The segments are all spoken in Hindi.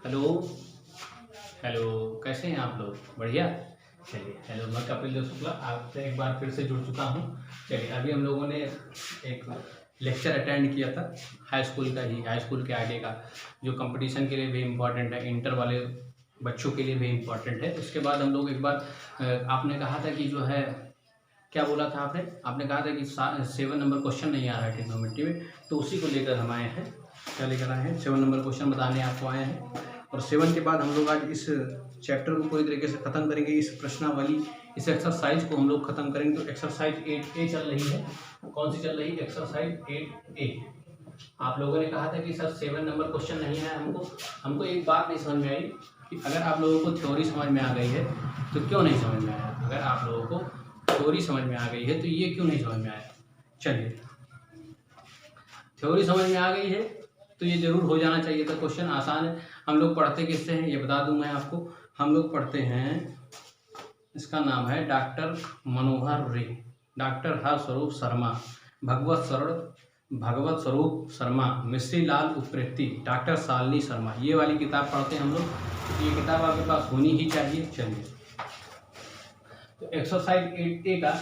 हेलो। हेलो, कैसे हैं आप लोग? बढ़िया। चलिए, हेलो, मैं कपिल देव शुक्ला आपसे एक बार फिर से जुड़ चुका हूँ। चलिए, अभी हम लोगों ने एक लेक्चर अटेंड किया था हाई स्कूल का ही, हाई स्कूल के आगे का, जो कंपटीशन के लिए भी इम्पोर्टेंट है, इंटर वाले बच्चों के लिए भी इम्पोर्टेंट है। उसके बाद हम लोग एक बार आपने कहा था कि जो है, क्या बोला था आपने? आपने कहा था कि 7 नंबर क्वेश्चन नहीं आ रहा है ट्रिग्नोमेट्री में, तो उसी को लेकर हम आए हैं। क्या लेकर आए हैं? 7 नंबर क्वेश्चन बताने आपको आए हैं। और 7 के बाद हम लोग आज इस चैप्टर को पूरी तरीके से ख़त्म करेंगे। इस प्रश्नावली, इस एक्सरसाइज को हम लोग ख़त्म करेंगे। तो एक्सरसाइज 8A चल रही है। कौन सी चल रही है? Exercise 8A। आप लोगों ने कहा था कि सर 7 नंबर क्वेश्चन नहीं है हमको एक बात नहीं समझ में आई कि अगर आप लोगों को थ्योरी समझ में आ गई है तो क्यों नहीं समझ में आया? अगर आप लोगों को थ्योरी समझ में आ गई है तो ये क्यों नहीं समझ में आया? चलिए, थ्योरी समझ में आ गई है तो ये जरूर हो जाना चाहिए था। क्वेश्चन आसान है। हम लोग पढ़ते किससे हैं ये बता दूं मैं आपको। हम लोग पढ़ते हैं, इसका नाम है डॉक्टर मनोहर रे, डॉक्टर हरस्वरूप शर्मा, भगवत स्वरूप शर्मा, मिश्री लाल उप्रेती, डॉक्टर शालिनी शर्मा, ये वाली किताब पढ़ते हैं हम लोग। ये किताब आपके पास होनी ही चाहिए। चलिए, तो एक्सरसाइज 8A का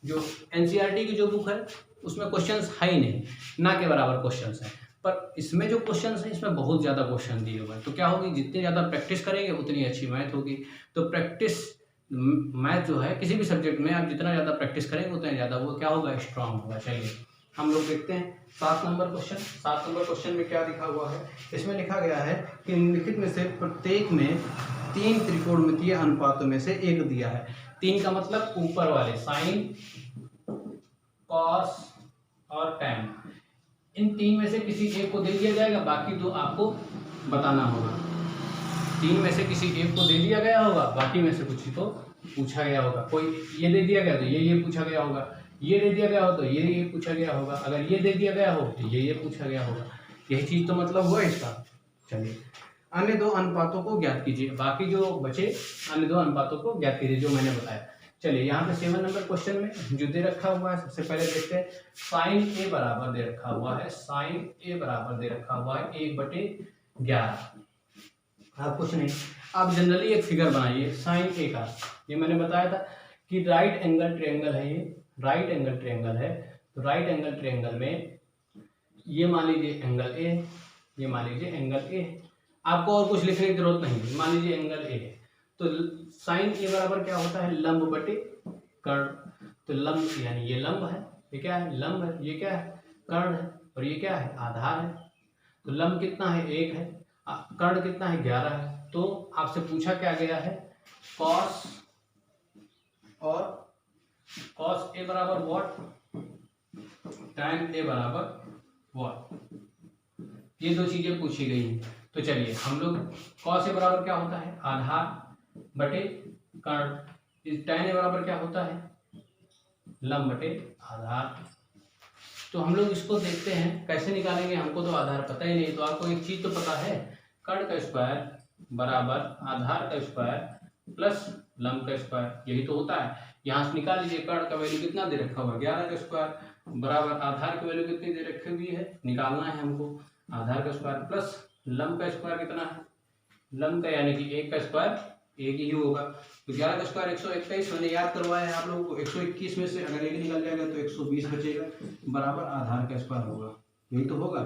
जो एनसीईआरटी की जो बुक है उसमें क्वेश्चंस है ही नहीं, ना के बराबर क्वेश्चंस हैं। पर इसमें जो क्वेश्चंस हैं इसमें बहुत ज़्यादा क्वेश्चन दिए हुए हैं। तो क्या होगी, जितनी ज़्यादा प्रैक्टिस करेंगे उतनी अच्छी मैथ होगी। तो प्रैक्टिस मैथ जो है किसी भी सब्जेक्ट में आप जितना ज़्यादा प्रैक्टिस करेंगे उतना ज़्यादा वो क्या होगा, स्ट्रांग होगा। चलिए, हम लोग देखते हैं 7 नंबर क्वेश्चन। 7 नंबर क्वेश्चन में क्या लिखा हुआ है? इसमें लिखा गया है कि निम्नलिखित में से प्रत्येक में 3 त्रिकोणमितीय अनुपातों में से एक दिया है। 3 का मतलब ऊपर वाले, साइन, कॉस और टैन। इन 3 में से किसी एक को दे दिया जाएगा, बाकी 2 आपको बताना होगा। 3 में से किसी एक को दे दिया गया होगा, बाकी में से कुछ को पूछा गया होगा। कोई ये दे दिया गया तो ये पूछा गया होगा, ये दे दिया गया हो तो ये पूछा गया होगा, अगर ये दे दिया गया हो तो ये पूछा गया होगा। यही चीज तो मतलब हुआ इसका। चलिए, अन्य 2 अनुपातों को ज्ञात कीजिए। बाकी जो बचे अन्य 2 अनुपातों को ज्ञात कीजिए जो मैंने बताया। चलिए, यहाँ पे 7 नंबर क्वेश्चन में जो दे रखा हुआ है, सबसे पहले देखते हैं। साइन ए बराबर दे रखा हुआ है, साइन ए बराबर दे रखा हुआ है 1/11। आप कुछ नहीं, आप जनरली एक फिगर बनाइए साइन ए का। ये मैंने बताया था कि राइट एंगल ट्रायंगल है, ये राइट एंगल ट्रायंगल है। तो राइट एंगल ट्रायंगल में ये मान लीजिए एंगल ए, ये मान लीजिए एंगल ए। आपको और कुछ लिखने की जरूरत नहीं, मान लीजिए एंगल ए है। तो साइन ए बराबर क्या होता है, लंब बटे कर्ण। तो लंब यानी ये लंब है, ये क्या है, लंब है, ये क्या है, कर्ण है, और ये क्या है, आधार है। तो लंब कितना है, 1 है, कर्ण कितना है, 11 है। तो आपसे पूछा क्या गया है, कॉस और कॉस ए बराबर व्हाट, टैन ए बराबर व्हाट, ये 2 चीजें पूछी गई हैं। तो चलिए, हम लोग कॉस ए बराबर क्या होता है, आधार बटे कर्ण। टैन ए बराबर क्या होता है, लंब बटे आधार। तो हम लोग इसको देखते हैं कैसे निकालेंगे। हमको तो आधार पता ही नहीं, तो आपको एक चीज तो पता है, कर्ण का स्क्वायर बराबर आधार का स्क्वायर प्लस लंब का स्क्वायर, यही तो होता है। यहाँ से निकाल लीजिए, कर्ण का वैल्यू कितना दे रखा हुआ है, 11 का स्क्वायर बराबर आधार की वैल्यू कितनी दे रखी हुई है, निकालना है हमको। आधार का स्क्वायर प्लस लंब का स्क्वायर कितना है, लंब का यानी कि 1 का स्क्वायर 1 ही होगा। तो 11 का स्क्वायर 121, मैंने याद करवाया है आप लोगों को। 121 में से अगर 1 निकल जाएगा तो 120 बचेगा, बराबर आधार का स्क्वायर होगा, यही तो होगा।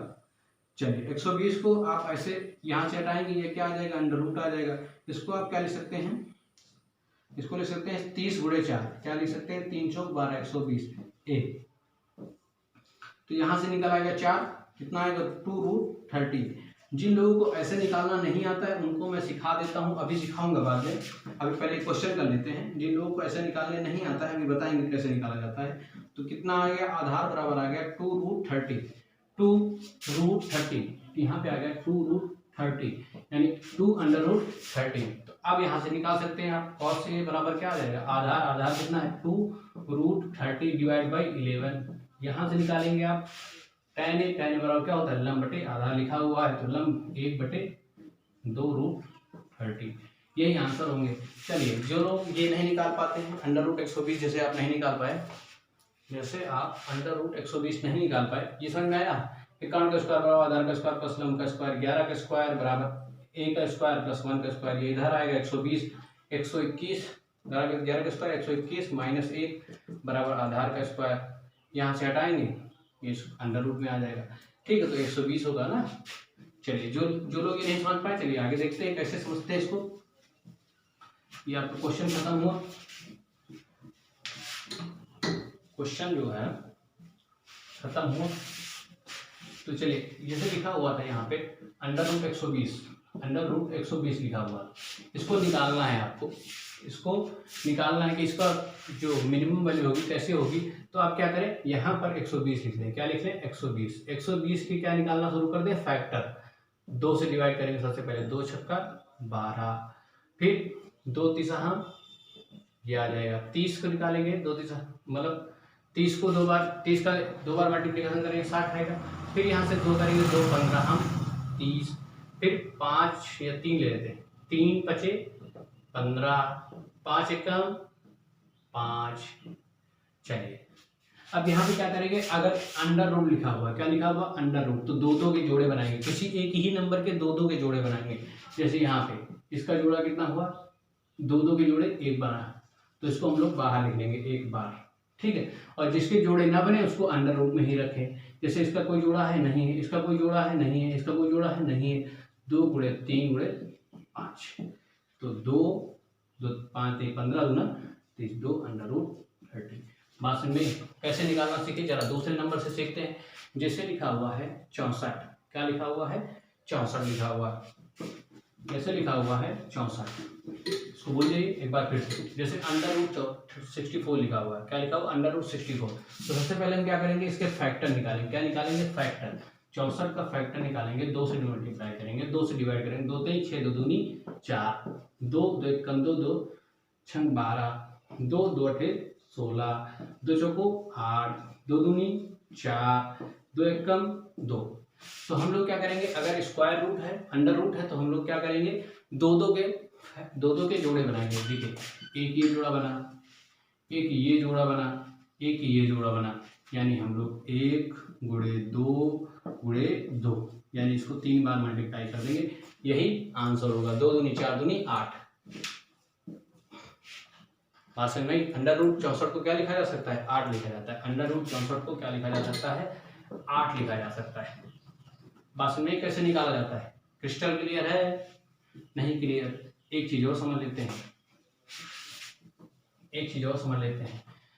चलिए, 120 को आप ऐसे यहाँ से हटाएंगे, ये क्या आ जाएगा, अंडर रूट आ जाएगा। इसको आप क्या लिख सकते हैं, इसको लिख सकते हैं 30 गुणे 4, क्या लिख सकते हैं, 3 चौक 12, 120 ए। तो यहाँ से निकल आएगा 4, कितना आएगा, 2√30। जिन लोगों को ऐसे निकालना नहीं आता है उनको मैं सिखा देता हूँ, अभी सिखाऊंगा बाद में। अभी पहले क्वेश्चन कर लेते हैं। जिन लोगों को ऐसे निकालने नहीं आता है अभी बताएंगे कैसे निकाला जाता है। तो कितना आ गया, आधार बराबर आ गया 2√30, 2√30, यहाँ पे आ गया 2√30 यानी 2√30। तो अब यहाँ से निकाल सकते हैं आप, कॉस से बराबर क्या आ जाएगा, आधार कितना है, 2√30 डिवाइड बाई 11। यहाँ से निकालेंगे आप टैन ए बराबर क्या होता है, लंब बटे आधार लिखा हुआ है, तो लंब 1/2√30, यही आंसर होंगे। चलिए, जो लोग ये नहीं निकाल पाते हैं, √120 जैसे आप नहीं निकाल पाए, जैसे आप √120 नहीं निकाल पाए, ये समझ में आया कि कर्ण का स्क्वायर बराबर आधार का स्क्वायर प्लस लंब का स्क्वायर, 11 का स्क्वायर बराबर a का स्क्वायर प्लस 1 का स्क्वायर, ये इधर आएगा 120, 121, 11 का स्क्वायर 121 माइनस 1 बराबर आधार का स्क्वायर, यहाँ से हटाएंगे ये अंडर रूट में आ जाएगा। ठीक है, तो 120 होगा ना। चलिए, जो लोग ये नहीं समझ पाए, चलिए आगे देखते हैं कैसे समझते हैं इसको। ये आपका क्वेश्चन खत्म हुआ। क्वेश्चन जो है खत्म हुआ। तो चलिए, जैसे लिखा हुआ था यहाँ पे अंडर रूट 120 लिखा हुआ, इसको निकालना है आपको। इसको निकालना है कि इसका जो मिनिमम वैल्यू होगी कैसे होगी। तो आप क्या करें, यहाँ पर 120 लिख दें। क्या लिख लें, 120 की क्या निकालना शुरू कर दें, फैक्टर। 2 से डिवाइड करेंगे सबसे पहले, 2 छक्का 12, फिर 2 तीसा हम ये आ जाएगा 30 को निकालेंगे, 2 तीसा मतलब 30 को 2 बार, 30 का 2 बार मल्टीप्लिकेशन करेंगे 60 आएगा। फिर यहाँ से 2 करेंगे, 2 15 हम 30, फिर 5 या 3 ले लेते हैं, 3 पचे 15, 5 एकम 5। चलिए, अब यहाँ पे क्या करेंगे, अगर अंडर रूट लिखा हुआ है, क्या लिखा हुआ, अंडर रूट, तो 2 के जोड़े बनाएंगे, किसी एक ही नंबर के 2 के जोड़े बनाएंगे। जैसे यहाँ पे इसका जोड़ा कितना हुआ, 2 के जोड़े 1 बना, तो इसको हम लोग बाहर लिख लेंगे 1 बार। ठीक है, और जिसके जोड़े ना बने उसको अंडर रूट में ही रखें। जैसे इसका कोई जोड़ा है नहीं है, इसका कोई जोड़ा है नहीं है, इसका कोई जोड़ा है नहीं है, 2 गुणे 3 गुणे 5, तो 2 2 5 15 दूना 30, 2 अंडर रूट 30। बात समझ में? कैसे निकालना सीखे, जरा दूसरे नंबर से सीखते हैं। जैसे लिखा हुआ है 64, क्या लिखा हुआ है, 64 लिखा हुआ है। जैसे लिखा हुआ है 64, इसको बोल जाइए एक बार फिर से। जैसे अंडर रूट 64 लिखा हुआ है, क्या लिखा हुआ, अंडर रूट 64। तो सबसे पहले हम क्या करेंगे, इसके फैक्टर निकालेंगे। क्या निकालेंगे, फैक्टर। 64 का फैक्टर निकालेंगे, 2 से मल्टीप्लाई करेंगे, 2 से डिवाइड करेंगे, 2 3 6 2 दूनी 4, 2 2 1 2 2 6 12, 2 2 8 16, 2 चौको 8, 2 दूनी 4, 2 1 2। तो हम लोग क्या करेंगे, अगर स्क्वायर रूट है, अंडर रूट है, तो हम लोग क्या करेंगे, 2 के जोड़े बनाएंगे। देखिए, एक ये जोड़ा बना, एक ये जोड़ा बना, एक ये जोड़ा बना, यानी हम लोग 1 गुणे 2 गुणे 2, यानी इसको 3 बार मल्टीप्लाई कर देंगे, यही आंसर होगा। 2 दूनी 4 दूनी 8। बात समझ में? अंडर रूट 64 को क्या लिखा जा सकता है, 8 लिखा जाता है। अंडर रूट 64 को क्या लिखा जा सकता है, 8 लिखा जा सकता है। बात समझ में? कैसे निकाला जाता है, क्रिस्टल क्लियर है, नहीं क्लियर? एक चीज और समझ लेते हैं,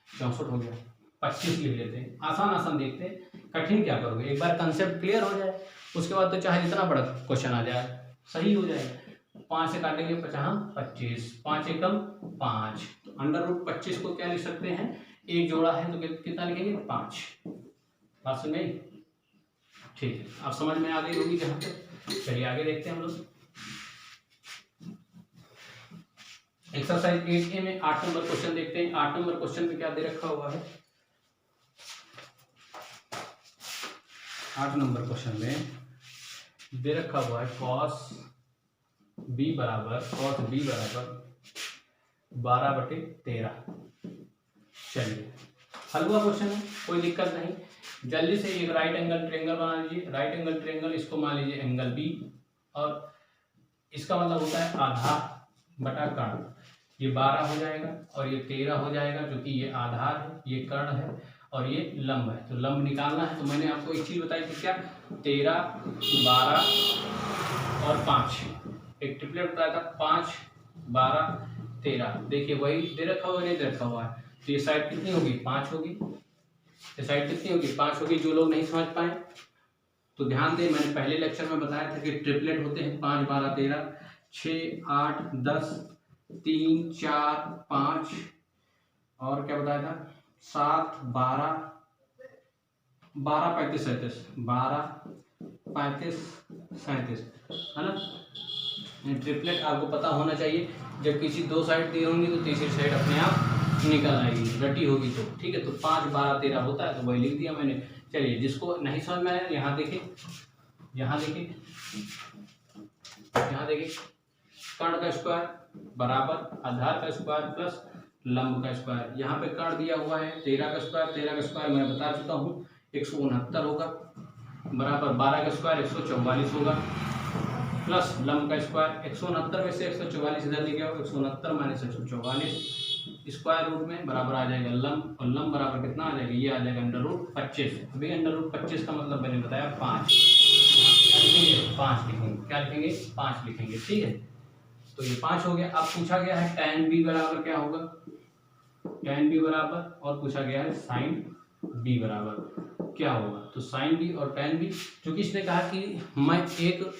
64 हो गया, 25 लिख लेते हैं। आसान देखते हैं, कठिन क्या करोगे, एक बार कंसेप्ट क्लियर हो जाए, उसके बाद तो चाहे जितना बड़ा क्वेश्चन आ जाए सही हो जाएगा। 5 से काटेंगे 25, 5 एकम 5, तो अंडर रूट 25 को क्या लिख सकते हैं, एक जोड़ा है तो कितना लिखेंगे, 5। बात समझ में? ठीक है, आप समझ में आ गई होगी जहाँ तक। चलिए आगे देखते हैं हम लोग। एक्सरसाइज 8A में 8 नंबर क्वेश्चन देखते हैं। 8 नंबर क्वेश्चन में क्या दे रखा हुआ है, 8 नंबर क्वेश्चन में दे रखा हुआ है cos b बराबर 12/13। चलिए, हल हुआ क्वेश्चन है, कोई दिक्कत नहीं। जल्दी से एक राइट एंगल ट्रायंगल बना लीजिए। राइट एंगल ट्रायंगल, इसको मान लीजिए एंगल बी, और इसका मतलब होता है आधार बटा कर्ण। ये 12 हो जाएगा और ये 13 हो जाएगा, जो कि ये आधार है, ये कर्ण है और ये लंब है। तो लंब निकालना है, तो मैंने आपको एक चीज बताई थी, क्या, 13 12 और 5, एक ट्रिपलेट बताया था, 5 12 13। देखिए वही दे रखा हुआ, नहीं दे रखा हुआ है, तो ये साइड कितनी होगी, 5 होगी। ये साइड कितनी होगी, 5 होगी। जो लोग नहीं समझ पाए तो ध्यान दें, मैंने पहले लेक्चर में बताया था कि ट्रिपलेट होते हैं 5 12 13, 6 8 10, 3 4 5, और क्या बताया था, 7 12 12 35 37, 12 35 37, है ना। ट्रिपलेट आपको पता होना चाहिए। जब किसी 2 साइड दी होंगी तो तीसरी साइड अपने आप निकल आएगी, रटी होगी तो, ठीक है। तो 5 12 13 होता है, तो वही लिख दिया मैंने। चलिए, जिसको नहीं समझ में आया यहाँ देखिए, यहाँ देखिए, यहाँ देखिए, कर्ण का स्क्वायर बराबर आधार का स्क्वायर प्लस लंब का स्क्वायर। यहाँ पे कर्ण दिया हुआ है 13 का स्क्वायर मैं बता चुका हूँ 169 होगा, बराबर 12 का स्क्वायर 144 होगा, प्लस लंब का स्क्वायर 169 में से 144 इधर लेके आओ, 169 माइनस 144 स्क्वायर रूट में बराबर आ जाएगा लंब, और लंब बराबर कितना आ जाएगा, ये आ जाएगा √25। अभी √25 का मतलब मैंने बताया 5, क्या लिखेंगे 5 लिखेंगे, क्या लिखेंगे 5 लिखेंगे, ठीक है। तो ये 5 हो गया। अब पूछा गया है tan b बराबर क्या होगा, tan b बराबर, और पूछा गया है sin b बराबर क्या होगा। तो sin b और tan b, क्योंकि इसने कहा कि मैं एक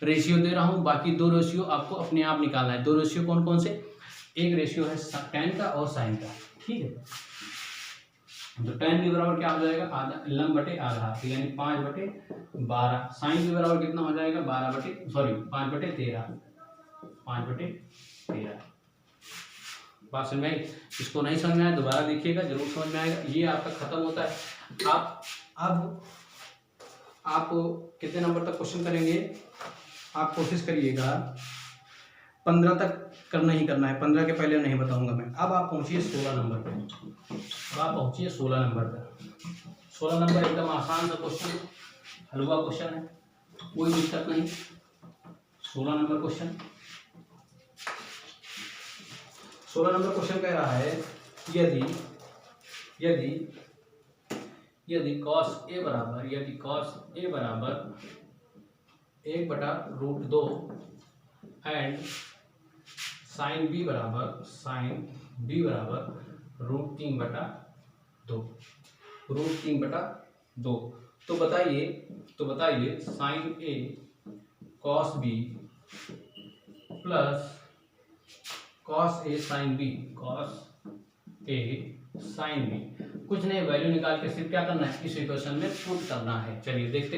रेशियो दे रहा हूँ, बाकी दो रेशियो आपको अपने आप निकालना है। दो रेशियो कौन कौन से, एक रेशियो है tan का और sin का, ठीक है। तो tan b बराबर क्या हो जाएगा, आधा लंब बटे आधा, तो यानी 5/12। sin b बराबर कितना हो जाएगा 5/13। बात समझ में आई। इसको नहीं समझ में आया दोबारा देखिएगा, जरूर समझ में आएगा। ये आपका खत्म होता है। आप कितने नंबर तक क्वेश्चन करेंगे, आप कोशिश करिएगा 15 तक करना ही करना है, 15 के पहले नहीं बताऊंगा मैं। अब आप पहुंचिए 16 नंबर पे, अब आप पहुंचिए 16 नंबर पे। 16 नंबर एकदम आसान सा क्वेश्चन, हलवा क्वेश्चन है, कोई दिक्कत नहीं। 16 नंबर क्वेश्चन, 16 नंबर क्वेश्चन कह रहा है यदि cos a बराबर 1/√2 एंड sin b बराबर √3/2 तो बताइए sin a cos b plus cos a sin b कुछ नहीं, वैल्यू निकाल के सिर्फ क्या करना है, इस इक्वेशन में पुट करना है। चलिए देखते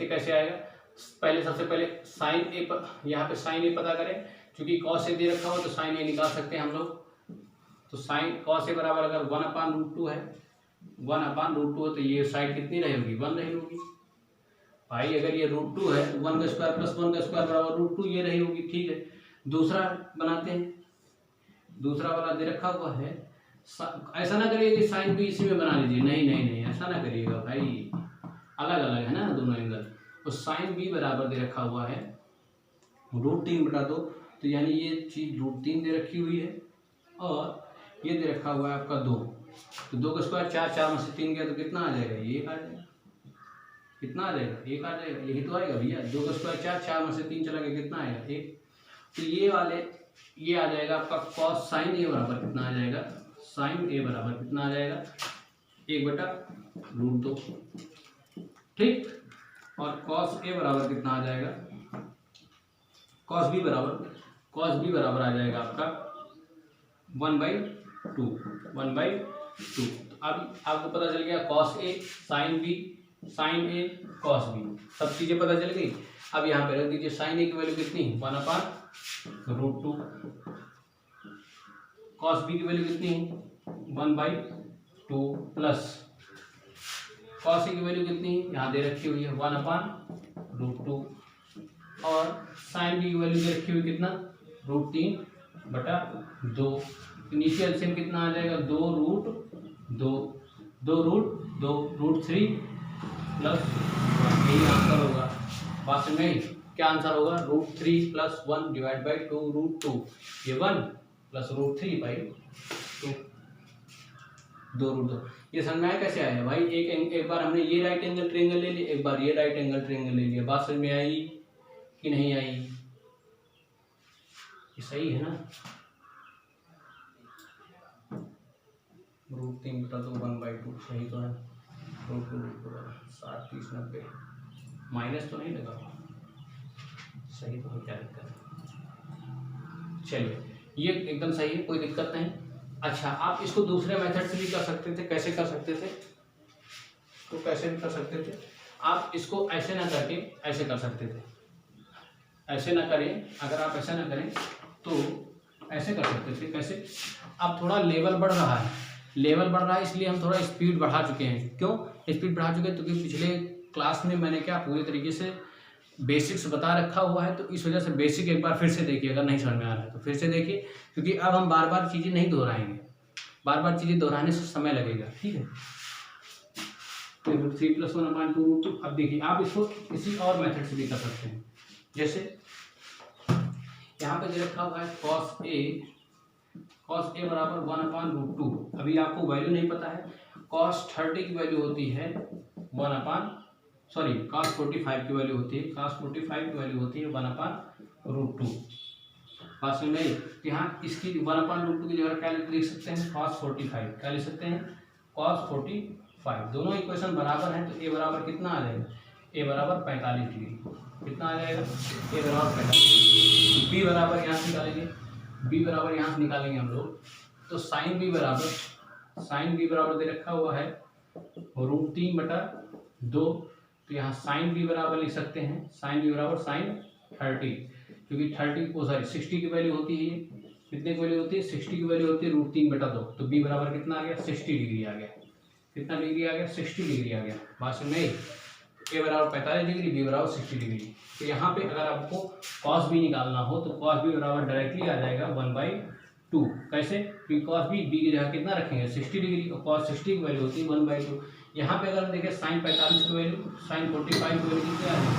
कैसे आएगा, पहले सबसे पहले sin a पर, यहाँ पे sin a पता करें, क्योंकि cos a दे रखा हो तो sin a निकाल सकते हैं हम लोग। तो sin cos a बराबर अगर 1/√2 है, 1/√2 है तो ये साइड कितनी रहेगी, 1 रही होगी भाई। अगर ये √2 है, 1 का स्क्वायर प्लस 1 का स्क्वायर बराबर √2 ये रही होगी, ठीक है। दूसरा बनाते हैं, दूसरा वाला दे रखा हुआ है। ऐसा ना करिए कि साइन भी इसी में बना लीजिए, नहीं, ऐसा ना करिएगा भाई, अलग अलग है ना दोनों एंगल। तो साइन b बराबर दे रखा हुआ है √3/2, तो यानी ये चीज √3 दे रखी हुई है, और ये दे रखा हुआ है आपका 2। तो 2 का स्क्वायर 4 में से 3 गया तो कितना आ जाएगा, ये 1 आ जाएगा। कितना आ जाएगा, 1 आ जाएगा, यही तो आएगा भैया। 2 का स्क्वायर 4 में से 3 चला गया, कितना आएगा 1। तो ये आ जाएगा आपका cos sin a बराबर कितना आ जाएगा, sin a बराबर कितना आ जाएगा 1/√2, ठीक। और cos a बराबर कितना आ जाएगा, cos b बराबर आ जाएगा आपका 1/2। तो अब आपको पता चल गया cos a sin b sin a cos b, सब चीजें पता चल गई। अब यहाँ पे रख दीजिए sin a की वैल्यू कितनी, 1/√2, cos b की वैल्यू कितनी, 1/2 प्लस cos a की वैल्यू कितनी यहाँ दे रखी हुई है 1/√2, और sin b की वैल्यू दे रखी हुई कितना, √3/2। इनिशियल एलसीएम कितना आ जाएगा, 2√3 प्लस 1, यही आंसर होगा। बात में क्या आंसर होगा, √3 + 1 / 2√2, ये 1 + √3/2, 2√2। ये समझ में आया कैसे आया भाई। एक बार हमने ये राइट एंगल ट्रायंगल ले लिया, एक बार ये राइट एंगल ट्रायंगल ले लिया। बात समझ में आई कि नहीं आई, ये सही है ना। √3/2 1/2 सही तो है, √2 60 30 90 माइनस तो नहीं लगा, सही तो है, क्या दिक्कत है। चलिए ये एकदम सही है, कोई दिक्कत नहीं। अच्छा, आप इसको दूसरे मेथड से भी कर सकते थे। कैसे कर सकते थे, तो कैसे भी कर सकते थे। आप इसको ऐसे ना करके ऐसे कर सकते थे, ऐसे ना करें। अगर आप ऐसे ना करें तो ऐसे कर सकते थे। कैसे, अब थोड़ा लेवल बढ़ रहा है, इसलिए हम थोड़ा स्पीड बढ़ा चुके हैं। क्यों स्पीड बढ़ा चुके हैं, क्योंकि पिछले क्लास में मैंने क्या पूरी तरीके से बेसिक्स बता रखा हुआ है, तो इस वजह से बेसिक एक बार फिर से देखिए। अगर नहीं समझ में आ रहा है तो फिर से देखिए, क्योंकि अब हम बार बार चीज़ें नहीं दोहराएंगे, बार बार चीज़ें दोहराने से समय लगेगा, ठीक है। तो √3 + 1/2 √2। अब देखिए आप इसको किसी और मेथड से भी कर सकते हैं, जैसे यहाँ पे दे रखा हुआ है cos a बराबर 1/√2। अभी आपको वैल्यू नहीं पता है, cos 30 की वैल्यू होती है cos 45 की वैल्यू होती है 1/√2। बात समझ में आई? यहाँ इसकी 1/√2 की जगह क्या लिख सकते हैं, cos 45। क्या लिख सकते हैं, cos 45। दोनों इक्वेशन बराबर हैं तो a बराबर कितना आ जाएगा, a बराबर 45 डिग्री। कितना आ जाएगा, a बराबर 45। b बराबर यहाँ से निकालेंगे, b बराबर यहाँ से निकालेंगे हम लोग, तो साइन b बराबर दे रखा हुआ है √3/2। तो यहाँ साइन b बराबर लिख सकते हैं, साइन b बराबर sin 30, क्योंकि 60 की वैल्यू होती है, कितने की वैल्यू होती है, 60 की वैल्यू होती है √3/2। तो b बराबर कितना आ गया, 60 डिग्री आ गया। कितना डिग्री आ गया, 60 डिग्री आ गया। बात समझ में, a बराबर 45 डिग्री, b बराबर 60 डिग्री। तो यहाँ पे अगर आपको cos b निकालना हो तो cos b बराबर डायरेक्टली आ जाएगा 1/2। कैसे, क्योंकि cos b की जगह कितना रखेंगे, 60 डिग्री, और cos 60 की वैल्यू होती है 1/2। यहाँ पे अगर देखें sin 45 की वैल्यू, sin 45 की वैल्यू कितनी आ जाएगी,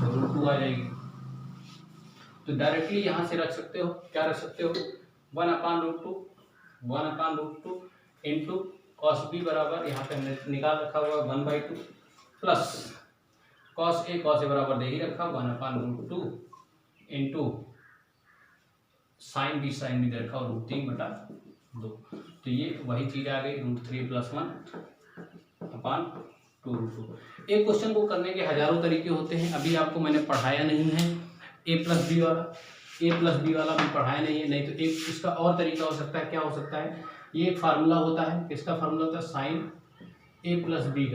√2 आ जाएगी। तो डायरेक्टली यहाँ से रख सकते हो, क्या रख सकते हो, 1/√2 इंटू cos b बराबर यहाँ पे हमने निकाल रखा हुआ 1/2 प्लस cos a बराबर दे ही रखा 1/√2 इंटू साइन b दे रखा √3/2। तो ये वही चीज आ गई, √3 + 1/2√2। एक क्वेश्चन को करने के हजारों तरीके होते हैं, अभी आपको मैंने पढ़ाया नहीं है a + b वाला भी पढ़ाया नहीं है। नहीं तो एक इसका और तरीका हो सकता है, क्या हो सकता है, ये एक फार्मूला होता है, किसका फार्मूला होता है, साइन a + b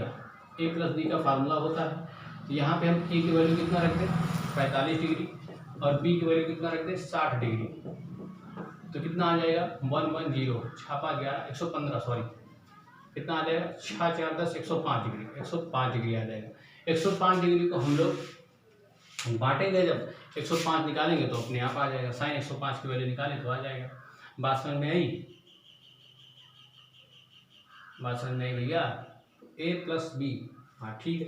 का फार्मूला होता है। तो यहाँ पे हम a की वैल्यू कितना रख दें, 45 डिग्री, और b की वैल्यू कितना रख दें, 60 डिग्री। तो कितना आ जाएगा, 110 छापा 11 115 सॉरी, कितना आ जाएगा, 6 4 10 105 डिग्री, 105 डिग्री आ जाएगा। 105 डिग्री को हम लोग बांटेंगे, जब 105 निकालेंगे तो अपने आप आ जाएगा, साइन 105 की वैल्यू निकालें तो आ जाएगा। बात समझ में आई, बात समझ में आई भैया, a + b, हाँ ठीक है,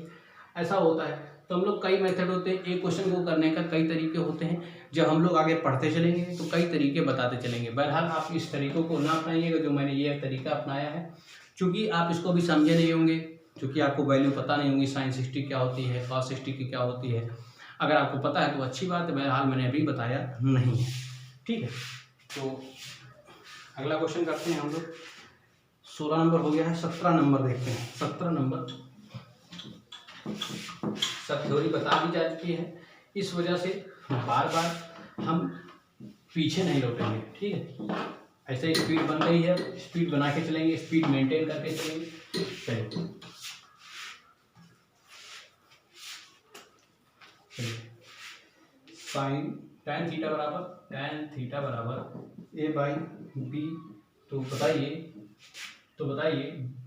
ऐसा होता है। तो हम लोग कई मेथड होते हैं, एक क्वेश्चन को करने का कई तरीके होते हैं। जब हम लोग आगे पढ़ते चलेंगे तो कई तरीके बताते चलेंगे। बहरहाल आप इस तरीकों को ना अपनाइएगा जो मैंने ये तरीका अपनाया है, क्योंकि आप इसको भी समझे नहीं होंगे, क्योंकि आपको वैल्यू पता नहीं होंगी, sin 60 क्या होती है, cos 60 की क्या होती है। अगर आपको पता है तो अच्छी बात है, बहरहाल मैंने अभी बताया नहीं है, ठीक है। तो अगला क्वेश्चन करते हैं हम लोग। 16 नंबर हो गया है, 17 नंबर देखते हैं। 17 नंबर सब थ्योरी बता दी जा चुकी है, इस वजह से बार बार हम पीछे नहीं लौटेंगे, ठीक है। ऐसे ही स्पीड बन रही है, स्पीड बना के चलेंगे, स्पीड मेंटेन करके चलेंगे। चलिए साइन tan थीटा बराबर a/b। तो बताइए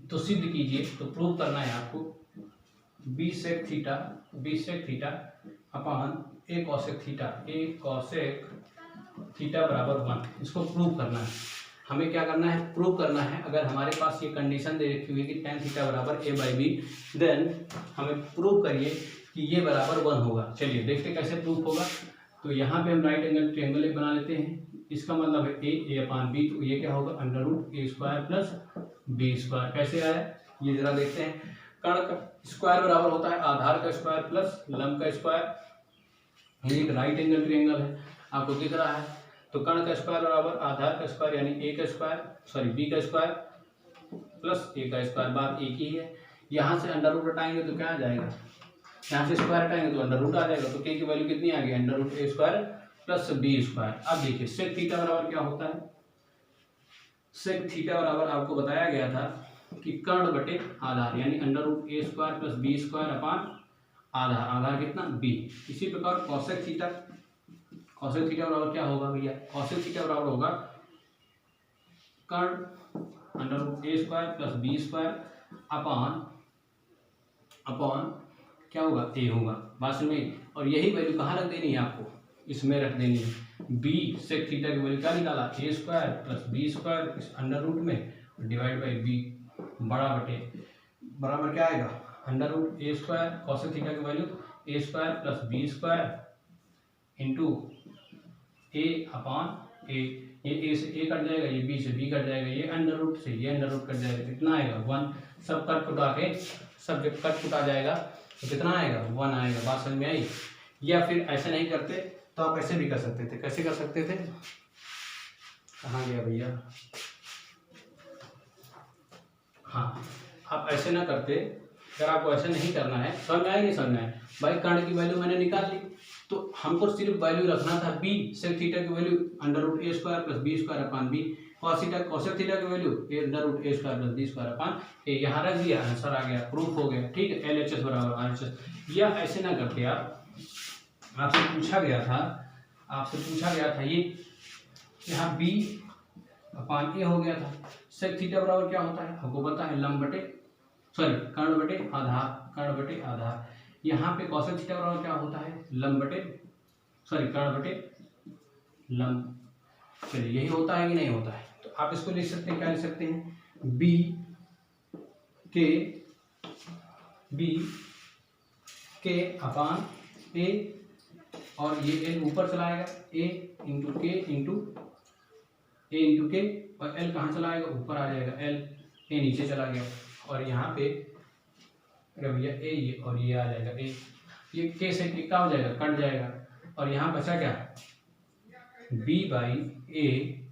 तो सिद्ध कीजिए, तो प्रूव करना है आपको, b sec theta upon a cosec theta बराबर 1। इसको प्रूव करना है, हमें क्या करना है, प्रूव करना है। अगर हमारे पास ये कंडीशन दे रखी हुई है कि tan थीटा बराबर a/b, देन हमें प्रूव करिए कि ये बराबर 1 होगा। चलिए देखते कैसे प्रूफ होगा। तो यहाँ पे हम राइट एंगल ट्रायंगल बना लेते हैं, इसका मतलब है a/b, तो ये क्या होगा, √a² + b²। कैसे आया ये जरा देखते हैं। कर्ण का स्क्वायर बराबर होता है आधार का स्क्वायर प्लस लंब का स्क्वायर। ये एक राइट एंगल ट्रायंगल है, आपको दिख रहा है। तो कर्ण का स्क्वायर बराबर आधार का स्क्वायर यानी b का स्क्वायर प्लस a का स्क्वायर, बात एक ही है। यहाँ से अंडर हटाएंगे तो क्या आ जाएगा, यहाँ से स्क्वायर हटाएंगे तो अंडर आ जाएगा। तो k की वैल्यू कितनी आ गई, √a² + b²। अब देखिए सेक थीटा बराबर क्या होता है, सेक थीटा बराबर आपको बताया गया था कि कर्ण बटे आधार, यानी √a² + b² अपान आधार कितना, b। इसी प्रकार कॉसेक थीटा बराबर क्या होगा भैया, कॉसेक थीटा बराबर होगा कर्ण √a² + b² अपान क्या होगा, a होगा। बात में, और यही वैल्यू कहाँ रख देनी है आपको, इसमें रख देनी है। b सेक थीटा की वैल्यू क्या निकाला, a² + b² इस अंडर रूट में डिवाइड बाई b बड़ा बटे बराबर क्या आएगा, under root a square cosec theta की value a square plus b square into a upon a, ये ए से ए कट जाएगा, ये बी से बी कट जाएगा, ये अंडर रूट से ये अंडर रूट कट जाएगा, कितना आएगा 1, सब कट कुटा के सब जब कट कुटा जाएगा तो कितना आएगा 1 आएगा। बात समझ में आई। या फिर ऐसे नहीं करते तो आप ऐसे भी कर सकते थे, कैसे कर सकते थे, कहाँ गया भैया, हाँ आप ऐसे ना करते, अगर आपको ऐसे नहीं करना है, समझ में आया नहीं समझ में आया भाई, कर्ण की वैल्यू मैंने निकाल ली तो हमको सिर्फ वैल्यू रखना था बी सेक थीटा की value under root a square plus b square upon b, cosec theta की value under root a square plus b square upon a, यहाँ रख दिया, आंसर आ गया, प्रूफ हो गया। ठीक है, LHS बराबर RHS। या ऐसे ना करके आप, आपसे पूछा गया था ये यहाँ बी अपॉन ए हो गया था, सेक थीटा बराबर क्या होता है आपको पता है, लंब बटे कर्ण बटे आधार। यहाँ पे कॉसेक थीटा बराबर क्या होता है, कर्ण बटे लंब। चलिए यही होता है कि नहीं होता है, तो आप इसको लिख सकते हैं, क्या लिख सकते हैं, बी के अपॉन ए, और ये एल ऊपर चला आएगा, ए इंटू के और एल कहाँ चला आएगा, ऊपर आ जाएगा, एल ए नीचे चला गया, और यहाँ पे भैया ए ये और ये आ जाएगा, ए ये के से क्या हो जाएगा, कट जाएगा, और यहाँ बचा क्या, b by a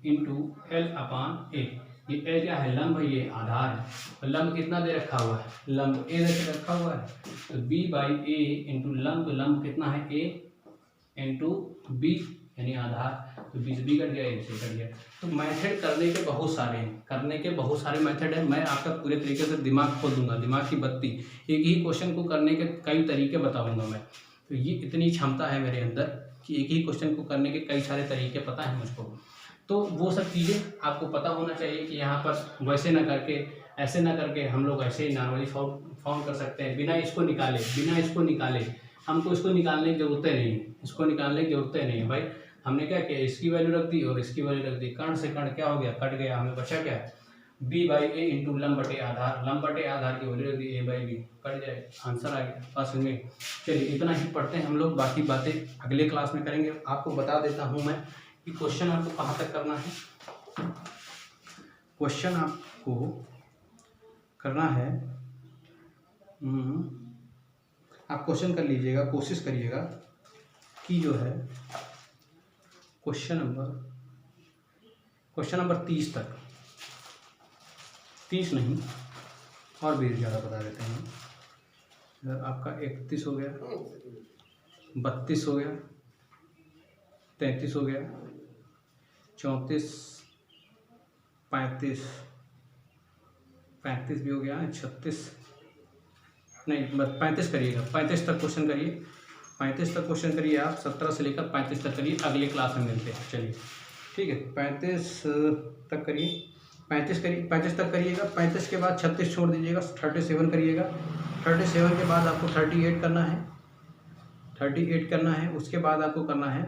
into l upon a. ये एल क्या है, लंब है, ये आधार है, और लंब कितना दे रखा हुआ है, लंब ए दे रखा हुआ है, तो बी बाई ए इंटू लंब कितना है, ए इंटू बी यानी आधार, तो बी से बी कट गया, ए से कट गया। तो मेथड करने के बहुत सारे मेथड है, मैं आपका पूरे तरीके से दिमाग खोल दूंगा, दिमाग की बत्ती, एक ही क्वेश्चन को करने के कई तरीके बताऊंगा मैं। तो ये इतनी क्षमता है मेरे अंदर कि एक ही क्वेश्चन को करने के कई सारे तरीके पता है मुझको। तो वो सब चीज़ें आपको पता होना चाहिए कि यहाँ पर वैसे ना करके, ऐसे ना करके, हम लोग ऐसे ही नॉर्मली फॉर्म कर सकते हैं बिना इसको निकाले। हमको इसको निकालने की जरूरत नहीं है, भाई हमने क्या किया, इसकी वैल्यू रख दी और इसकी वैल्यू रख दी, कर्ण से कर्ण क्या हो गया, कट गया, हमें बचा क्या, बी बाई ए इंटू लंब बटे आधार की वैल्यू रख दी, ए बाई बी कट जाए, आंसर आ गया। पास में चलिए इतना ही पढ़ते हैं हम लोग, बाकी बातें अगले क्लास में करेंगे। आपको बता देता हूँ मैं कि क्वेश्चन आपको कहाँ तक करना है। क्वेश्चन आपको करना है, आप क्वेश्चन कर लीजिएगा, कोशिश करिएगा कि जो है क्वेश्चन नंबर 30 तक, 30 नहीं और भी ज़्यादा बता देते हैं। अगर आपका 31 हो गया, 32 हो गया, 33 हो गया, 34, 35 भी हो गया, 36 नहीं, बस 35 करिएगा, 35 तक क्वेश्चन करिए, 35 तक क्वेश्चन करिए आप, 17 से लेकर 35 तक करिए, अगले क्लास में मिलते हैं। चलिए ठीक है, 35 तक करिए, 35 तक करिएगा, 35 के बाद 36 छोड़ दीजिएगा, 37 करिएगा, 37 के बाद आपको 38 करना है, उसके बाद आपको करना है,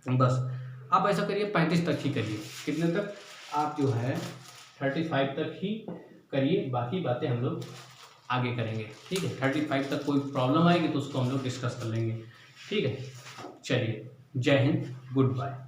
बस आप ऐसा करिए 35 तक ही करिए, कितने तक, आप जो है 35 तक ही करिए, बाकी बातें हम लोग आगे करेंगे। ठीक है, 35 तक कोई प्रॉब्लम आएगी तो उसको हम लोग डिस्कस कर लेंगे। ठीक है, चलिए, जय हिंद, गुड बाय।